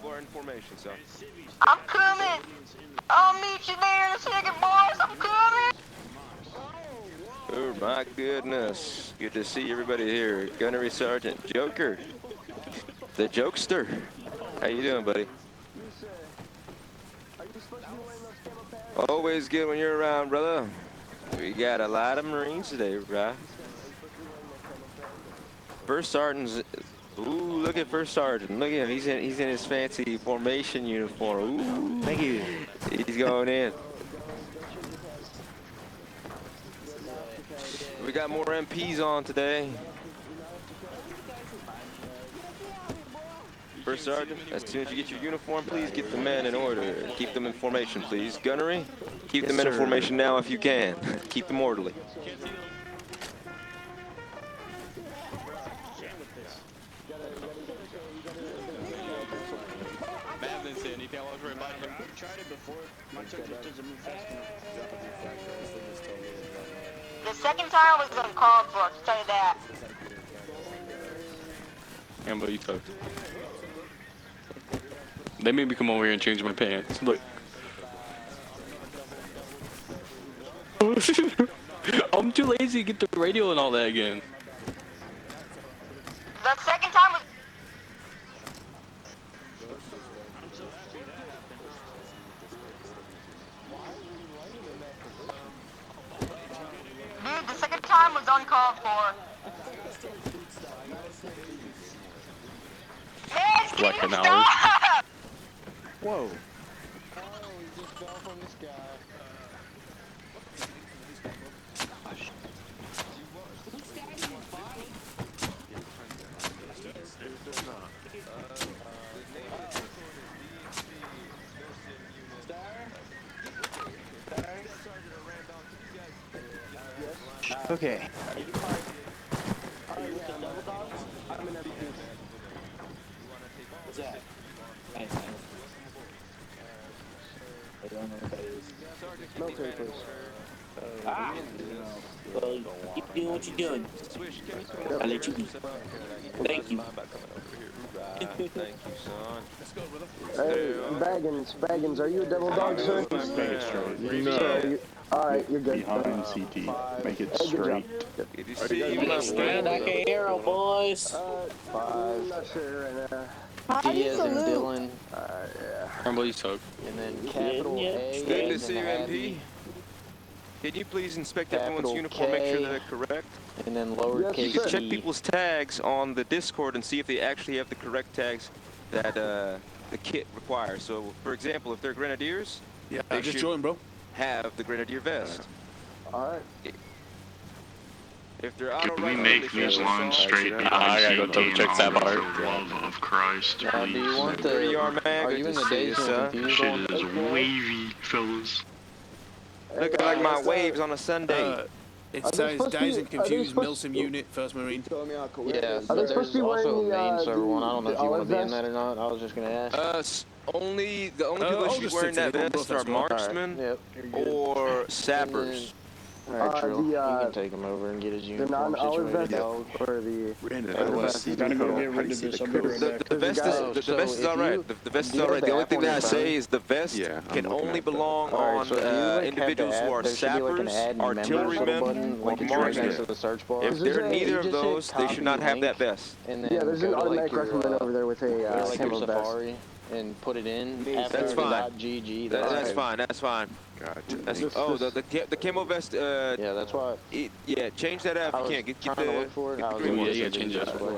people are in formation, so. I'm coming. I'll meet you there in a second, boys. I'm coming. Oh my goodness. Good to see everybody here. Gunnery Sergeant Joker, the jokester. How you doing, buddy? Always good when you're around, brother. We got a lot of Marines today, right? First Sergeant's. Ooh, look at First Sergeant. Look at him. He's in his fancy formation uniform. Ooh. Thank you. He's going in. We got more MPs on today. First Sergeant, as soon as you get your uniform, please get the men in order. Keep them in formation, please. Gunnery, keep them in formation now if you can. Keep them orderly. The second time was uncalled for, I'll tell you that. Ambo, you talked. They made me come over here and change my pants. Look. I'm too lazy to get the radio and all that again. The second time was... Dude, the second time was uncalled for. Yes, Like can an you hour. stop? Whoa. Okay. What's that? I don't know what that is. Military police. Ah! Well, keep doing what you're doing. I'll let you be. Thank you. Thank you, son. Hey, Baggins, are you a Devildog, sir? No. Alright, you're good. Behind CT. Make it straight. Good to see you, my Stand friend. like a hero, boys. I'm not sure right now. D as in Dylan. Yeah. Ambo, you talk. And then capital A. Good to as see in you, Abby, MP. Can you please inspect everyone's Capital uniform, make sure K. that they're correct? And then Yes, lowercase sir. Check e. people's tags on the Discord and see if they actually have the correct tags that the kit requires. So, for example, if they're Grenadiers, Yeah, they just should join, bro. have the Grenadier vest. Alright. If they're Can auto we rifle, make they should these have lines assault. straight I behind gotta go CT check and that all part. for the love of Christ, Now, do you please? want There you are, the... man. Are Good you in to the see you, days and son. confused Shit one? is wavy, fellas. Looking like my waves on a Sunday. It Are they says supposed to Days be- and are they Confused, supposed Milsim to- Unit, 1st Marine. Yeah, Are so they supposed there's to be also a wearing main the, server one. I don't know if you want to be in olive that or not. I was just going to ask. The only people I'll that should be just wearing stick to that the vest bro, are that's well. marksmen Yep. or sappers. Alright, Trill. the, you can take him over and get his the uniform non-olive situated, vest dog. or the... Gotta go get rid of this. I'll be right back. The vest is So the vest is if all right. you- The vest do is you all right. have The the only app thing on that your I say phone? is the vest Yeah, I'm can looking only at that. belong Alright, on so if you like have individuals the who app, are there should be like an sappers, add members little artillerymen, button, or like it's right next to marksmen. the search bar. If they're Is neither You of just hit those, they should not copy have that link, vest. And then Yeah, there's an go to like automatic your, recommend over there with a go to like your camo vest. Safari and put it in after That's fine. .gg. That's fine. That's fine. Gotcha. That's, This- oh, this- the camo vest. Yeah, that's why Yeah, change that out I if was you can. Get trying the to look for it. get I the was green able one. to Yeah, do change it that. this way.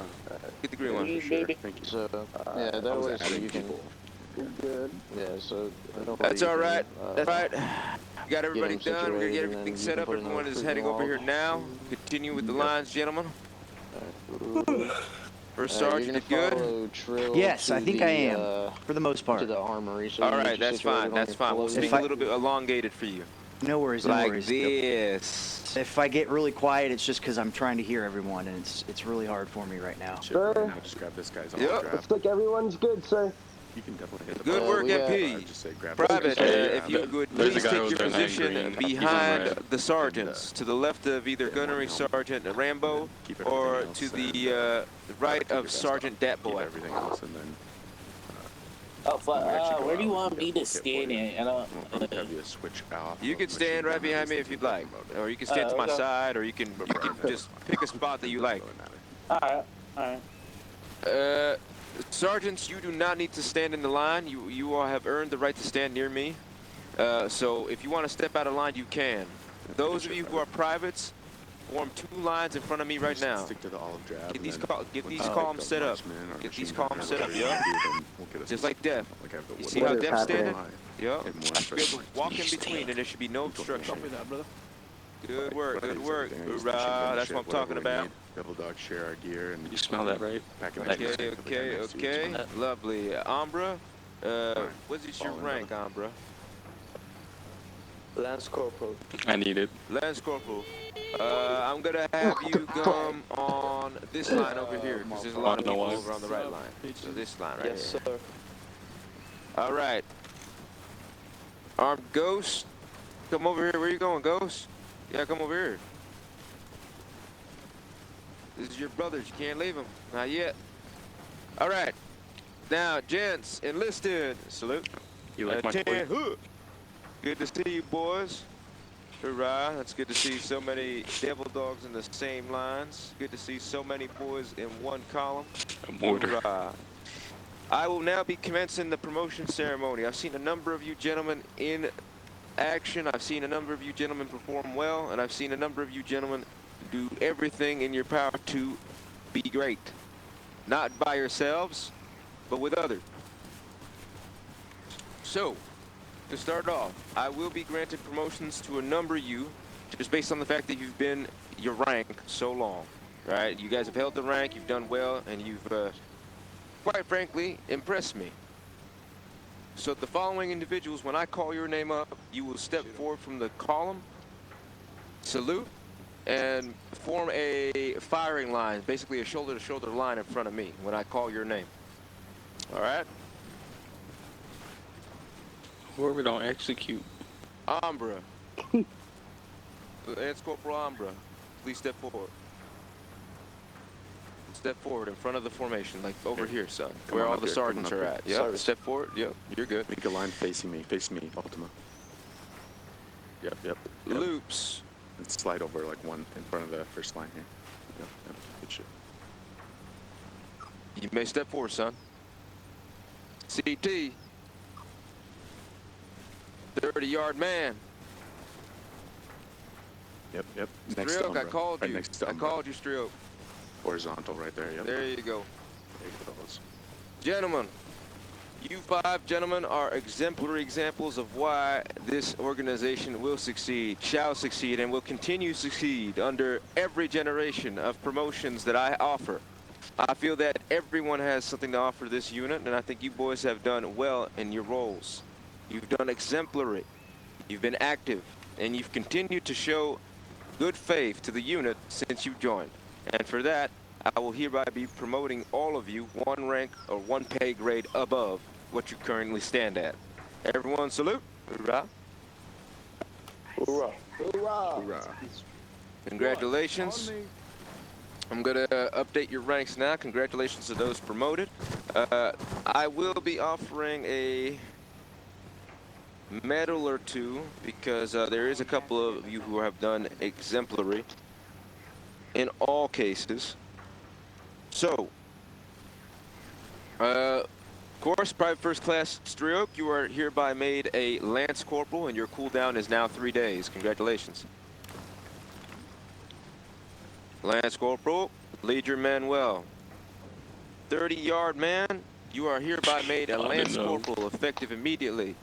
Get the green one. Thank you. So yeah, that I was way so adding you can. people. Good. Yeah, so That's all right. That's right. Got get everybody them done. We're gonna situated get and then everything you set can up. put in the Everyone is recruiting heading over log. here now. Continue with the lines, gentlemen. First You're Sergeant, gonna you good? follow Trill Yes, to I think the, I am, for the most to part. the armory. So All you right, get that's situated fine. on That's your fine. We'll floating- speak a little bit elongated for you. No worries, no Like worries. this. If I get really quiet, it's just because I'm trying to hear everyone, and it's really hard for me right now. Sure. Sir. Now just grab this guy's Yep. autograph. Looks like everyone's good, sir. You can definitely hit the Good button. work, we got- MP. Just say grab Private, this if you would There's a please guy take over your there in that position green. He's on behind red. the sergeants, to the left of either Gunnery Sergeant Rambo Keep everything or else to and, the right keep your of vest Sergeant on. Keep Datboy. everything else and then Oh, fuck. When we actually go Where do you out, want we me can to stand look at? I don't. We'll probably have you switch off. You can stand right behind me if you'd like, or you can stand to my okay. side, or you can just pick a spot that you like. Alright, alright. Sergeants, you do not need to stand in the line. You all have earned the right to stand near me. So if you want to step out of line, you can. Those of you who are privates, form 2 lines in front of me right now. Stick to the olive drab. Get these and columns set up. marksman or Get these machine columns gunner, set up, whatever yeah. you do, then we'll get us Just like Def. like I have the You wood see line. how What is Def's happening? standing? Yeah. And more I should be able to walk in Stand. between and there should be no obstruction. Copy that, brother. Good work, good work. Everything. I use Hoorah, machine gun that's shit, what I'm talking whatever we about. need. Devildogs share our gear and You smell that, right? pack it Okay, next to Okay, next to each okay. one. Lovely. Umbra, what is your Falling, rank, Umbra? Lance Corporal. I need it. Lance Corporal. I'm gonna have you come on this line over here, because there's a lot of I don't know people why. over on the right line. So this line right Yes, here. sir. All right. Armed Ghost, come over here. Where you going, Ghost? Yeah, come over here. This is your brothers. You can't leave them. Not yet. All right. Now, gents, enlisted. Salute. You like my toy? Huh. Good to see you, boys. Hurrah. That's good to see so many Devildogs in the same lines. Good to see so many boys in one column. A mortar. Hurrah. I will now be commencing the promotion ceremony. I've seen a number of you gentlemen in action. I've seen a number of you gentlemen perform well, and I've seen a number of you gentlemen do everything in your power to be great. Not by yourselves, but with others. So, to start off, I will be granting promotions to a number of you, just based on the fact that you've been your rank so long, right? You guys have held the rank, you've done well, and you've, quite frankly, impressed me. So the following individuals, when I call your name up, you will step forward from the column, salute, and form a firing line, basically a shoulder-to-shoulder line in front of me when I call your name. All right? Whoever don't execute. Umbra. Lance Corporal Umbra, please step forward. Step forward in front of the formation, like over here, son, Come where on all up the here, come sergeants on are up at. here. Yep, Sorry. step forward. Yep, you're good. Make a line facing me, Ultima. Yep, yep. Loops. And slide over like one in front of the first line here. Yep, yep. Good shit. You may step forward, son. CT. 30-yard man. Yep, yep. Next to Striok, Umbra. I called Right you. next to I Umbra. called you, Striok. Horizontal right there, yep. There you go. There you go, fellas. Gentlemen, you 5 gentlemen are exemplary examples of why this organization will succeed, shall succeed, and will continue to succeed under every generation of promotions that I offer. I feel that everyone has something to offer this unit, and I think you boys have done well in your roles. You've done exemplary, you've been active, and you've continued to show good faith to the unit since you joined. And for that, I will hereby be promoting all of you 1 rank or 1 pay grade above what you currently stand at. Everyone salute. Hoorah. Hoorah. Hoorah. Hoorah. Congratulations. I'm going to update your ranks now. Congratulations to those promoted. I will be offering a medal or 2 because there is a couple of you who have done exemplary in all cases. So, of course, Private First Class Striok, you are hereby made a Lance Corporal, and your cooldown is now 3 days. Congratulations. Lance Corporal, lead your men well. 30-yard man, you are hereby made a Lance Corporal, effective immediately.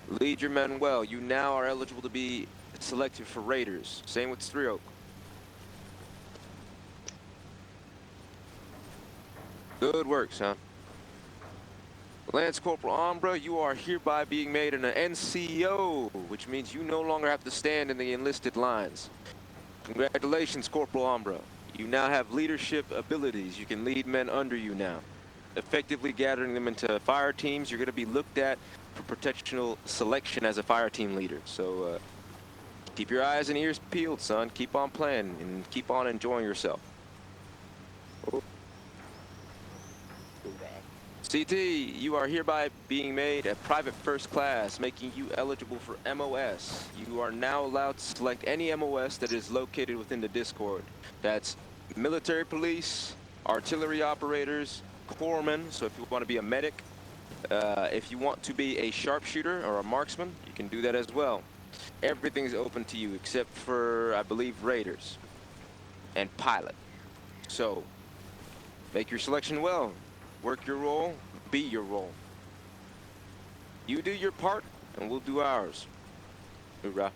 Lead your men well. You now are eligible to be selected for Raiders. Same with Striok. Good work, son. Lance Corporal Umbra, you are hereby being made an NCO, which means you no longer have to stand in the enlisted lines. Congratulations, Corporal Umbra. You now have leadership abilities. You can lead men under you now. Effectively gathering them into fire teams, you're going to be looked at for potential selection as a fire team leader. So keep your eyes and ears peeled, son. Keep on playing and keep on enjoying yourself. CT, you are hereby being made a private first class, making you eligible for MOS. You are now allowed to select any MOS that is located within the Discord. That's military police, artillery operators, corpsmen, so if you want to be a medic, if you want to be a sharpshooter or a marksman, you can do that as well. Everything's open to you except for, I believe, raiders and pilot. So, make your selection well. Work your role, be your role. You do your part, and we'll do ours. Hoorah.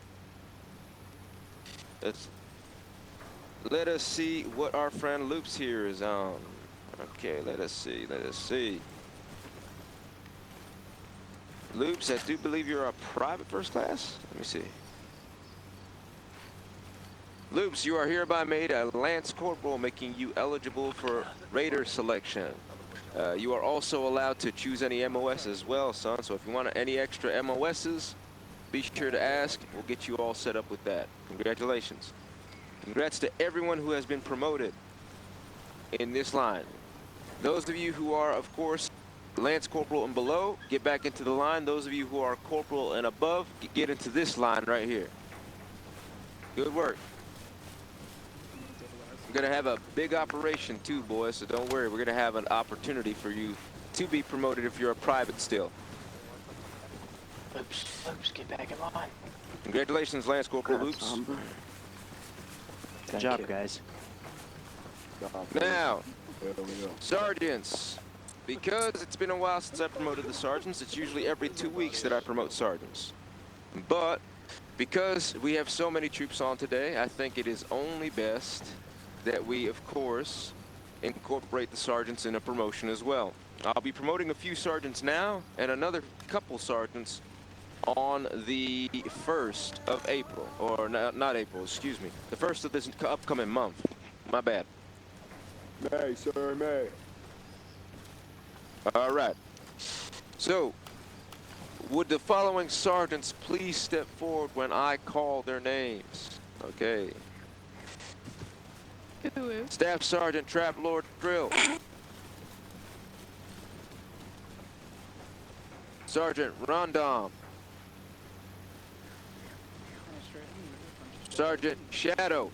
Let us see what our friend Loops here is on. Okay, let us see. Loops, I do believe you're a private first class. Let me see. Loops, you are hereby made a Lance Corporal, making you eligible for Raider selection. You are also allowed to choose any MOS as well, son. So if you want any extra MOSs, be sure to ask. We'll get you all set up with that. Congratulations. Congrats to everyone who has been promoted in this line. Those of you who are, of course, Lance Corporal and below, get back into the line. Those of you who are Corporal and above, get into this line right here. Good work. We're going to have a big operation too, boys, so don't worry. We're going to have an opportunity for you to be promoted if you're a private still. Oops, get back in line. Congratulations, Lance Corporal Loops. Good job, guys. Now, sergeants. Because it's been a while since I promoted the sergeants, it's usually every 2 weeks that I promote sergeants. But because we have so many troops on today, I think it is only best that we, of course, incorporate the sergeants in a promotion as well. I'll be promoting a few sergeants now and another couple sergeants on the 1st of April, or not April, excuse me, the 1st of this upcoming month. My bad. May, sir, may. All right. So, would the following sergeants please step forward when I call their names? Okay. Staff Sergeant Trap Lord Drill. Sergeant Rondom. Sergeant Shadow.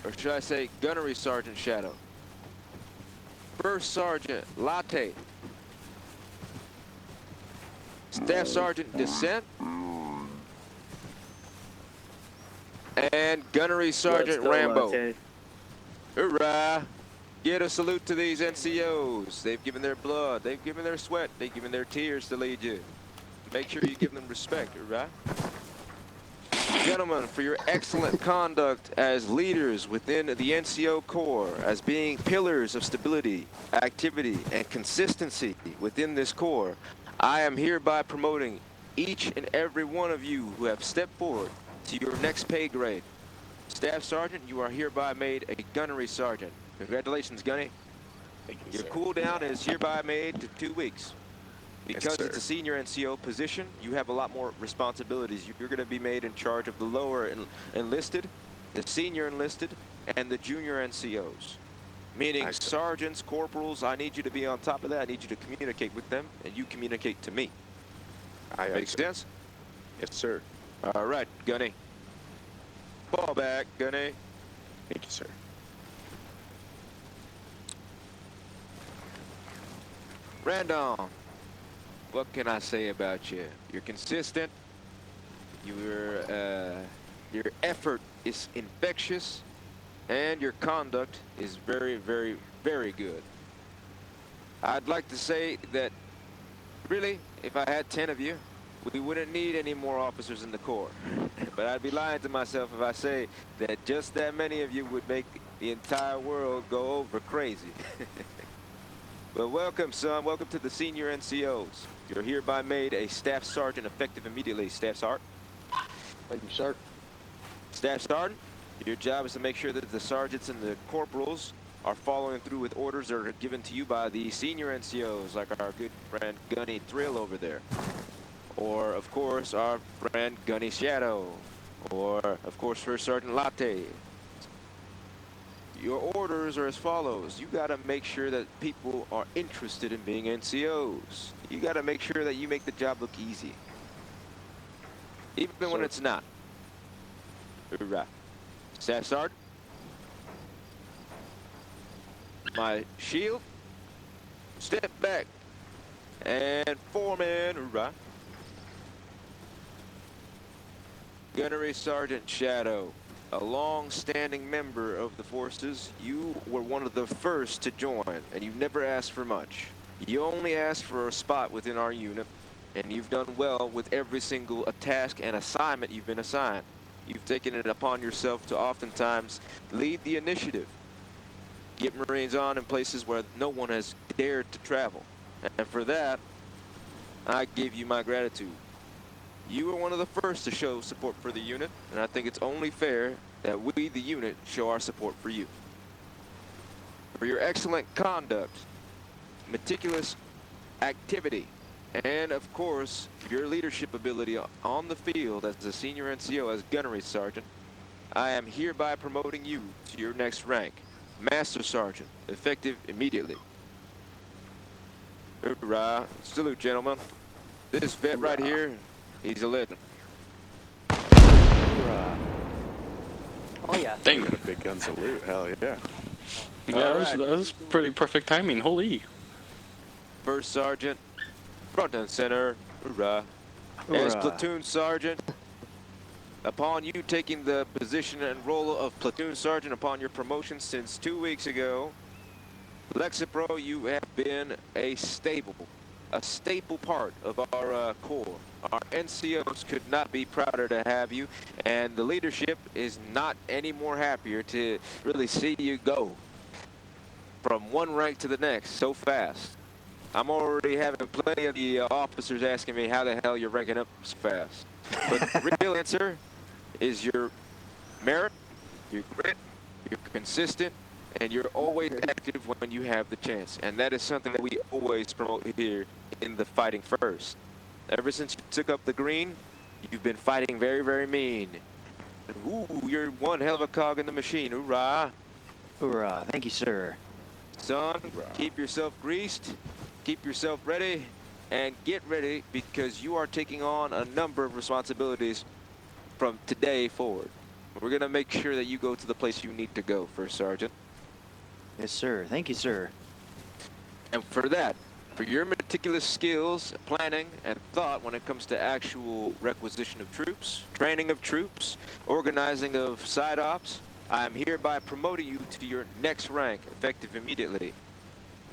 Or should I say Gunnery Sergeant Shadow. First Sergeant Latte. Staff Sergeant Descent. And Gunnery Sergeant Rambo. Latte. Hoorah! Get a salute to these NCOs. They've given their blood, they've given their sweat, they've given their tears to lead you. Make sure you give them respect, hoorah. Gentlemen, for your excellent conduct as leaders within the NCO Corps, as being pillars of stability, activity, and consistency within this Corps, I am hereby promoting each and every one of you who have stepped forward to your next pay grade. Staff Sergeant, you are hereby made a Gunnery Sergeant. Congratulations, Gunny. Thank you, Your sir. cooldown is hereby made to 2 weeks. Because sir. it's a senior NCO position, you have a lot more responsibilities. You're going to be made in charge of the lower enlisted, the senior enlisted, and the junior NCOs. Meaning Nice. sergeants, corporals, I need you to be on top of that. I need you to communicate with them, and you communicate to me. Makes sense? Yes, sir. All right, Gunny. Fall back, Gunny. Thank you, sir. Random, what can I say about you? You're consistent. Your effort is infectious, and your conduct is very, very, very good. I'd like to say that, really, if I had 10 of you, we wouldn't need any more officers in the Corps. But I'd be lying to myself if I say that just that many of you would make the entire world go over crazy. But welcome, son. Welcome to the senior NCOs. You're hereby made a Staff Sergeant effective immediately. Staff Sergeant. Thank you, sir. Staff Sergeant, your job is to make sure that the sergeants and the corporals are following through with orders that are given to you by the senior NCOs, like our good friend Gunny Thrill over there. Or, of course, our friend Gunny Shadow. Or, of course, First Sergeant Latte. Your orders are as follows. You got to make sure that people are interested in being NCOs. You got to make sure that you make the job look easy, even when it's not. Right. Staff Sergeant. My shield. Step back. And foreman. Right. Gunnery Sergeant Shadow. A long-standing member of the forces, you were one of the first to join, and you've never asked for much. You only asked for a spot within our unit, and you've done well with every single task and assignment you've been assigned. You've taken it upon yourself to oftentimes lead the initiative, get Marines on in places where no one has dared to travel. And for that, I give you my gratitude. You were one of the first to show support for the unit, and I think it's only fair that we, the unit, show our support for you. For your excellent conduct, meticulous activity, and of course, your leadership ability on the field as a senior NCO, as Gunnery Sergeant, I am hereby promoting you to your next rank, Master Sergeant, effective immediately. Hoorah. Salute, gentlemen. This vet right here, he's a legend. Oh yeah. Dang. A big gun salute. Hell yeah. Yeah, that was pretty perfect timing. Holy. First Sergeant, front and center. Hoorah. As Hoorah. Platoon Sergeant, upon you taking the position and role of Platoon Sergeant upon your promotion since 2 weeks ago, Lexapro, you have been a staple part of our Corps. Our NCOs could not be prouder to have you, and the leadership is not any more happier to really see you go from one rank to the next so fast. I'm already having plenty of the officers asking me how the hell you're ranking up so fast. But the real answer is your merit, your grit, you're consistent, and you're always active when you have the chance. And that is something that we always promote here in the Fighting First. Ever since you took up the green, you've been fighting very, very mean. Ooh, you're one hell of a cog in the machine. Hoorah. Hoorah. Thank you, sir. Son, keep yourself greased, keep yourself ready, and get ready because you are taking on a number of responsibilities from today forward. We're going to make sure that you go to the place you need to go, First Sergeant. Yes, sir. Thank you, sir. And for that, for your meticulous skills, planning, and thought when it comes to actual requisition of troops, training of troops, organizing of side ops, I am hereby promoting you to your next rank, effective immediately.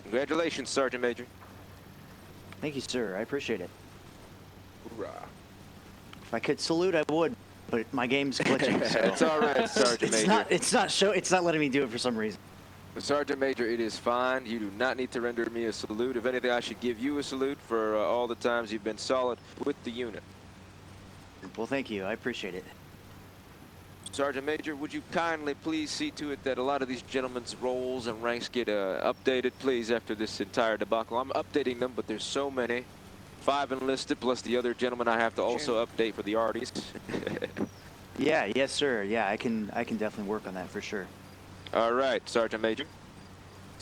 Congratulations, Sergeant Major. Thank you, sir. I appreciate it. Hoorah. If I could salute, I would, but my game's glitching. So. It's all right, Sergeant Major. It's not letting me do it for some reason. Sergeant Major, it is fine. You do not need to render me a salute. If anything, I should give you a salute for all the times you've been solid with the unit. Well, thank you. I appreciate it. Sergeant Major, would you kindly please see to it that a lot of these gentlemen's roles and ranks get updated, please, after this entire debacle? I'm updating them, but there's so many. 5 enlisted, plus the other gentlemen I have to also update for the arties. Yeah, yes, sir. Yeah, I can definitely work on that for sure. All right, Sergeant Major.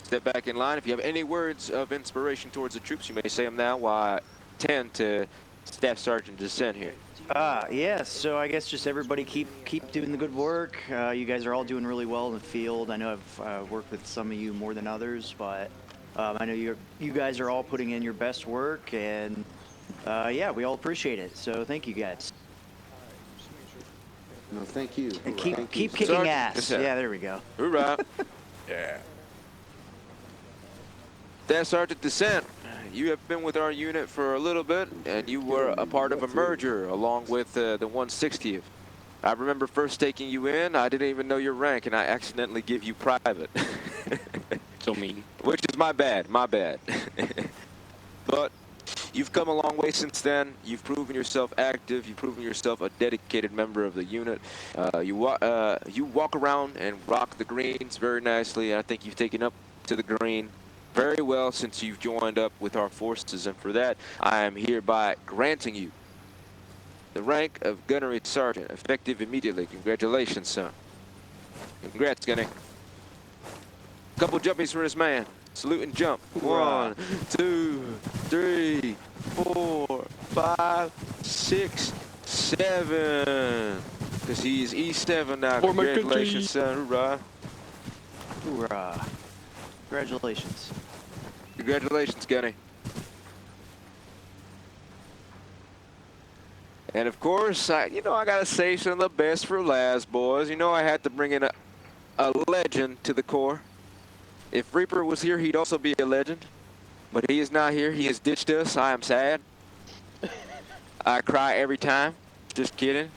Step back in line. If you have any words of inspiration towards the troops, you may say them now while I tend to Staff Sergeant Descent here. Yeah, so I guess just everybody keep doing the good work. You guys are all doing really well in the field. I know I've worked with some of you more than others, but I know you guys are all putting in your best work, and yeah, we all appreciate it. So thank you guys. No, thank you. And keep kicking Sergeant ass. Descent. Yeah, there we go. Hoorah. Yeah. Staff Sergeant Descent, you have been with our unit for a little bit, and you were a part of a merger along with the 160th. I remember first taking you in, I didn't even know your rank, and I accidentally give you private. So mean. Which is my bad. But you've come a long way since then. You've proven yourself active. You've proven yourself a dedicated member of the unit. You walk around and rock the greens very nicely. I think you've taken up to the green very well since you've joined up with our forces, and for that, I am hereby granting you the rank of Gunnery Sergeant, effective immediately. Congratulations, son. Congrats, Gunny. Couple jumpies for this man. Salute and jump. 1, 2, 3, 4, 5, 6, 7. Because he's E7 now. For my country. Congratulations, son. Hoorah. Hoorah. Congratulations. Congratulations, Gunny. And of course, I gotta save some of the best for last, boys. You know I had to bring in a legend to the Corps. If Reaper was here, he'd also be a legend. But he is not here. He has ditched us. I am sad. I cry every time. Just kidding.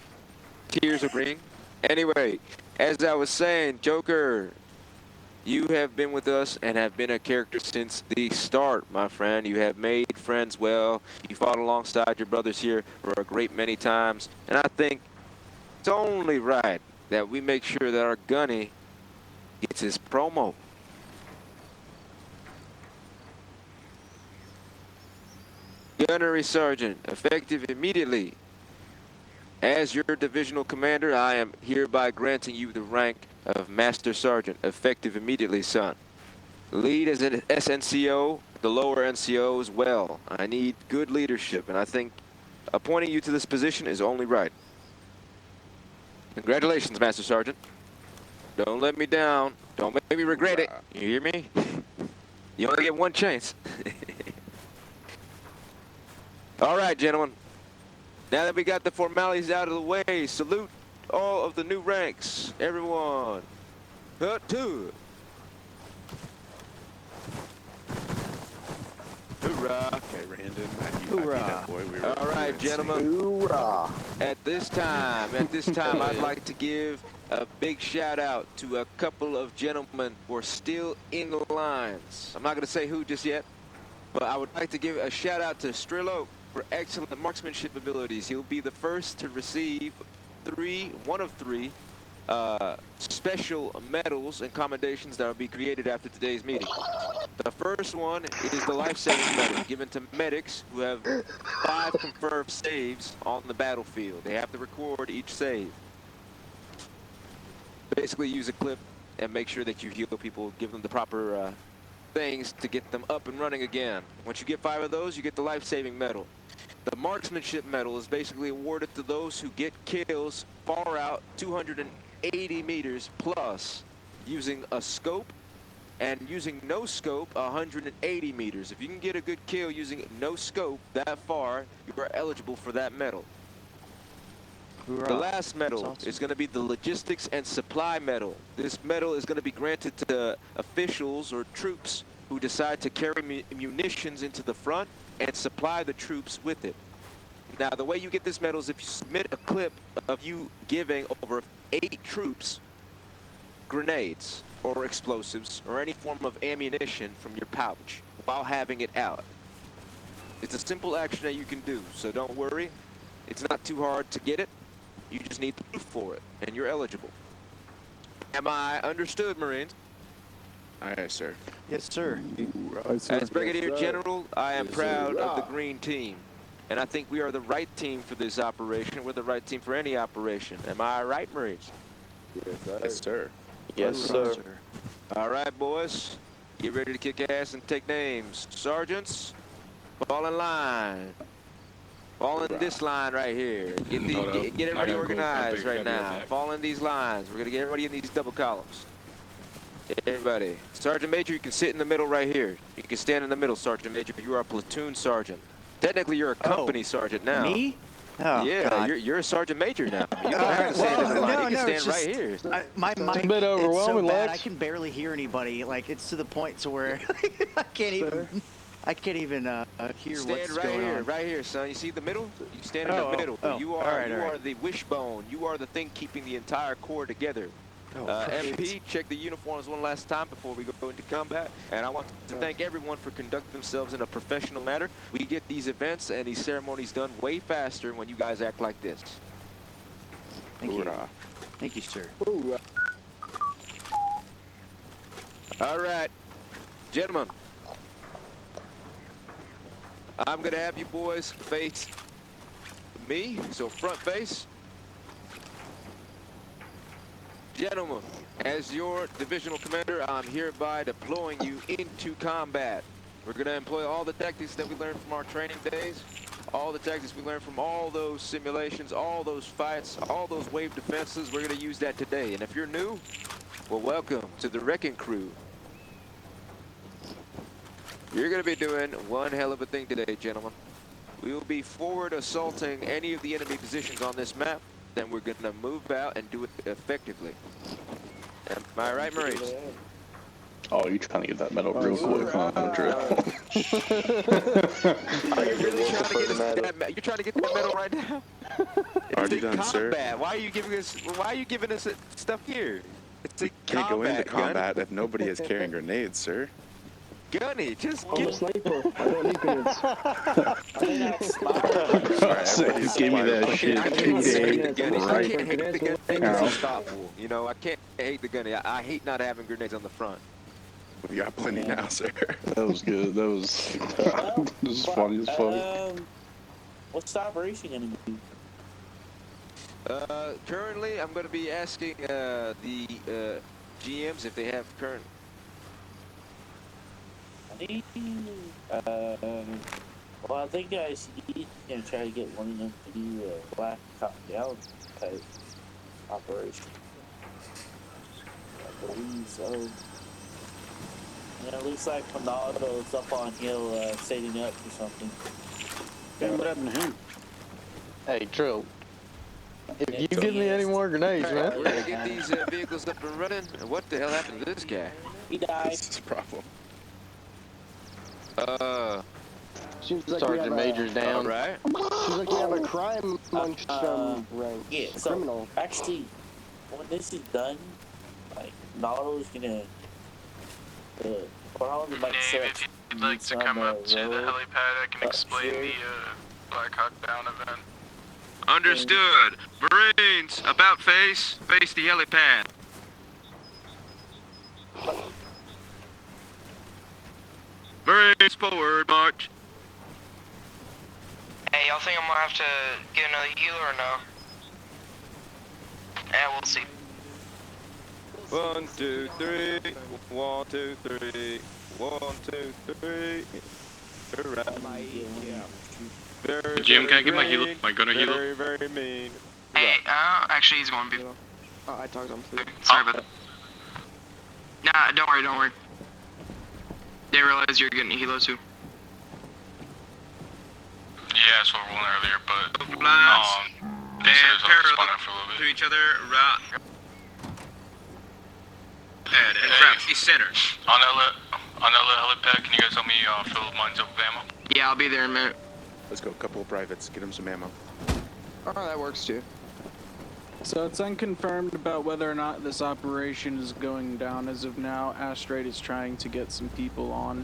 Tears are green. Anyway, as I was saying, Joker, you have been with us and have been a character since the start, my friend. You have made friends well. You fought alongside your brothers here for a great many times. And I think it's only right that we make sure that our Gunny gets his promo. Gunnery Sergeant, effective immediately. As your divisional commander, I am hereby granting you the rank of Master Sergeant, effective immediately, son. Lead as an SNCO, the lower NCO as well. I need good leadership, and I think appointing you to this position is only right. Congratulations, Master Sergeant. Don't let me down. Don't make me regret it. You hear me? You only get one chance. All right, gentlemen. Now that we got the formalities out of the way, salute all of the new ranks. Everyone. Hut to. Hoorah. Okay, Randon. Hoorah. All right, gentlemen. Hoorah. At this time, I'd like to give a big shout out to a couple of gentlemen who are still in the lines. I'm not going to say who just yet, but I would like to give a shout out to Strillo for excellent marksmanship abilities. He'll be the first to receive one of three special medals and commendations that will be created after today's meeting. The first one is the life-saving medal given to medics who have 5 confirmed saves on the battlefield. They have to record each save. Basically use a clip and make sure that you heal people, give them the proper things to get them up and running again. Once you get 5 of those, you get the life-saving medal. The marksmanship medal is basically awarded to those who get kills far out 280 meters plus using a scope, and using no scope 180 meters. If you can get a good kill using no scope that far, you are eligible for that medal. Hoorah. The last medal That's awesome. is going to be the Logistics and Supply Medal. This medal is going to be granted to officials or troops who decide to carry munitions into the front and supply the troops with it. Now, the way you get this medal is if you submit a clip of you giving over 8 troops grenades or explosives or any form of ammunition from your pouch while having it out. It's a simple action that you can do, so don't worry. It's not too hard to get it. You just need the proof for it, and you're eligible. Am I understood, Marines? Aye, sir. Yes, sir. As Brigadier General, I am proud of the green team. And I think we are the right team for this operation. We're the right team for any operation. Am I right, Marines? Yes, sir. Yes, sir. All right, boys. Get ready to kick ass and take names. Sergeants, fall in line. Fall in this line right here. Get everybody organized right now. Fall in these lines. We're going to get everybody in these double columns. Everybody. Sergeant Major, you can sit in the middle right here. You can stand in the middle, Sergeant Major. You are a platoon sergeant. Technically, you're a company sergeant now. Me? Oh, yeah, God. you're a sergeant major now. You don't have to stand in the line. You can stand right here. My mic, a bit overwhelming, it's so bad, Lex. I can barely hear anybody. Like, it's to the point to where I can't even hear Stand what's right going here, on. right here, son. You see the middle? You stand in the middle. You all right. are the wishbone. You are the thing keeping the entire corps together. MP, check the uniforms one last time before we go into combat. And I want to thank everyone for conducting themselves in a professional manner. We get these events and these ceremonies done way faster when you guys act like this. Thank you. Thank you, sir. All right, gentlemen. I'm going to have you boys face me, so front face. Gentlemen, as your divisional commander, I'm hereby deploying you into combat. We're going to employ all the tactics that we learned from our training days, all the tactics we learned from all those simulations, all those fights, all those wave defenses. We're going to use that today. And if you're new, well, welcome to the Wrecking Crew. You're going to be doing one hell of a thing today, gentlemen. We will be forward assaulting any of the enemy positions on this map. Then we're going to move out and do it effectively. Am I right, Marines? Oh, you're trying to get that medal real quick, huh, Drew? Are you really trying to get us that? You're trying to get that medal right now? Already It's in done, sir. combat. Why are you giving us? Why are you giving us stuff here? It's a Can't go into combat Gunny. if nobody is carrying grenades, sir. Gunny, just I'm a sniper. I don't need grenades. Give me that shit I can't hate the Gunny. I right can't hate the Gunny. now. It's unstoppable. You know, I can't hate the Gunny. I hate not having grenades on the front. We got plenty now, sir. That was good. That was this is funny as fuck. What's the operation gonna be? Currently, I'm going to be asking the GMs if they have current. Well, I think guys, he's gonna try to get one of them to do a Black Hawk Down type operation. I believe so. Yeah, it looks like Ronaldo's up on hill setting up or something. What happened to him? Hey, Trill. If Yeah, you give me any more grenades, We're man. going to get these vehicles up and running. What the hell happened to this guy? He died. This is a problem. Seems like Sergeant Major's All down. right. Seems like we have a crime amongst ranks. Yeah, so Criminal. actually, when this is done, like, Ronaldo's gonna probably like Dave, set if you'd like to come up to the helipad, I can explain the Black Hawk Down event. Understood. Marines, about face. Face the helipad. Marines, forward, march. Hey, y'all think I'm gonna have to get another healer or no? Yeah, we'll see. 1, 2, 3. 1, 2, 3. 1, 2, 3. Very, Jim, can I get my green, healer? My gunner healer? Very, very mean. Hey, actually, he's going to be. Oh, I talked on food. Sorry about that. Nah, don't worry, don't worry. Didn't realize you were getting a helo too. Yeah, that's what we were rolling earlier, but And they said it was parallel responding for a little to bit. each other, right. And hey, center. On that helipad, can you guys help me fill mines up with ammo? Yeah, I'll be there in a minute. Let's go, a couple of privates. Get them some ammo. Oh, that works too. So it's unconfirmed about whether or not this operation is going down as of now. Astrate is trying to get some people on.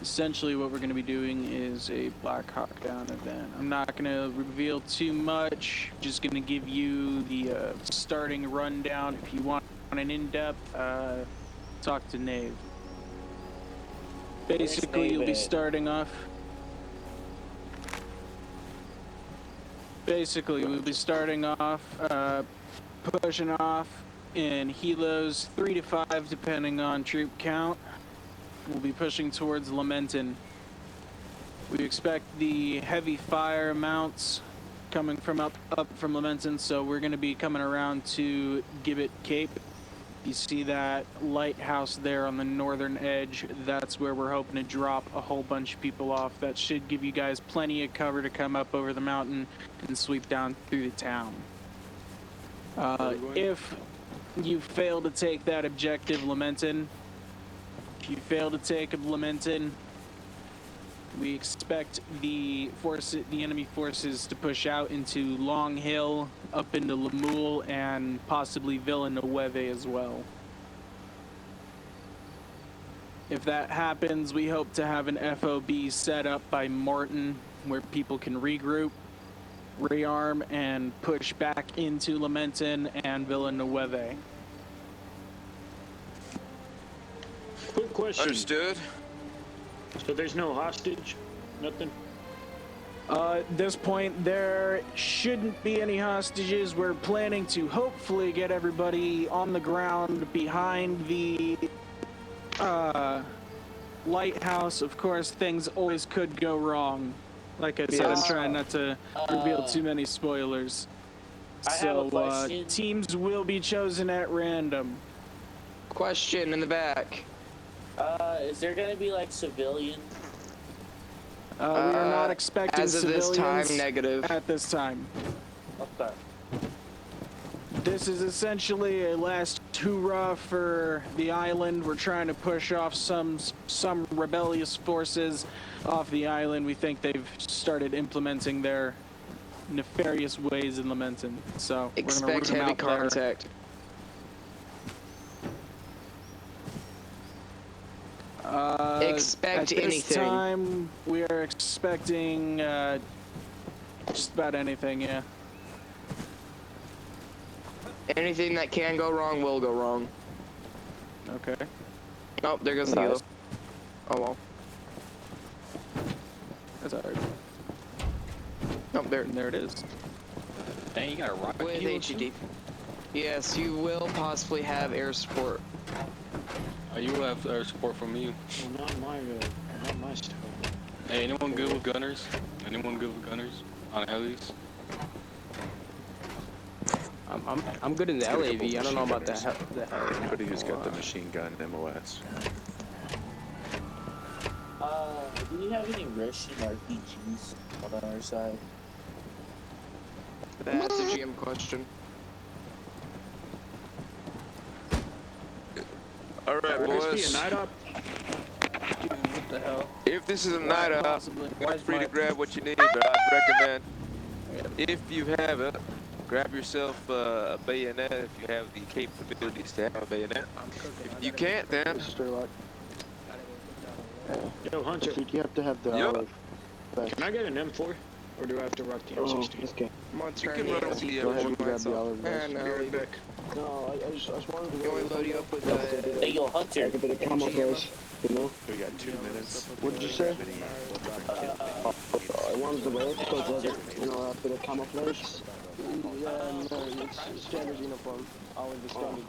Essentially what we're going to be doing is a Black Hawk Down event. I'm not going to reveal too much, just going to give you the starting rundown. If you want an in-depth, talk to Nave. Basically, you'll be starting off. Basically, we'll be starting off, pushing off in helos 3 to 5, depending on troop count. We'll be pushing towards Lamenton. We expect the heavy fire mounts coming from up from Lamenton, so we're going to be coming around to Gibbet Cape. You see that lighthouse there on the northern edge? That's where we're hoping to drop a whole bunch of people off. That should give you guys plenty of cover to come up over the mountain and sweep down through the town. If you fail to take that objective, Lamenton, we expect the enemy forces to push out into Long Hill, up into Lemuel, and possibly Villanueva as well. If that happens, we hope to have an FOB set up by Morton where people can regroup, rearm, and push back into Lamenton and Villanueva. Quick question. Understood. So there's no hostage? Nothing? At this point, there shouldn't be any hostages. We're planning to hopefully get everybody on the ground behind the lighthouse. Of course, things always could go wrong. Like I said, I'm trying not to reveal too many spoilers. I have a question. Teams will be chosen at random. Question in the back. Is there gonna be like civilians? We are not expecting as of civilians this time, negative. at this time. Okay. This is essentially a last hoorah for the island. We're trying to push off some rebellious forces off the island. We think they've started implementing their nefarious ways in Lamenton. So Expect heavy contact. Expect at anything. This time, we are expecting just about anything, yeah. Anything that can go wrong will go wrong. Okay. Oh, there goes the helo. Oh well. That's alright. Oh, there. And there it is. Dang, you got a rocket With helo HUD. too? Yes, you will possibly have air support. Oh, you will have support from me. Well, not my stuff. Hey, anyone good with gunners? Anyone good with gunners on helis? I'm good in the LAV. I don't know about the Anybody who's got the machine gun MOS. Do we have any Russian RPGs on our side? That's a GM question. All right, boys. night up? What the hell? If this is a night up, Possibly. feel free to grab what you need, but I'd recommend, if you have it, grab yourself a bayonet if you have the capabilities to have a bayonet. If you can't, then Yo, Hunter, you have to have the Yo. Can I get an M4? Or do I have to rock the M16? Okay. I'm on you turn can run with the Go ahead and grab the olive vest. no, No, I just wanted to you only load you up with Hey, yo, Hunter. a bit of camouflage, you know? We got 2 minutes. What did you say? I wanted to wear it because, you know, a bit of camouflage. Yeah, no, it's standard uniform. Olive is standard.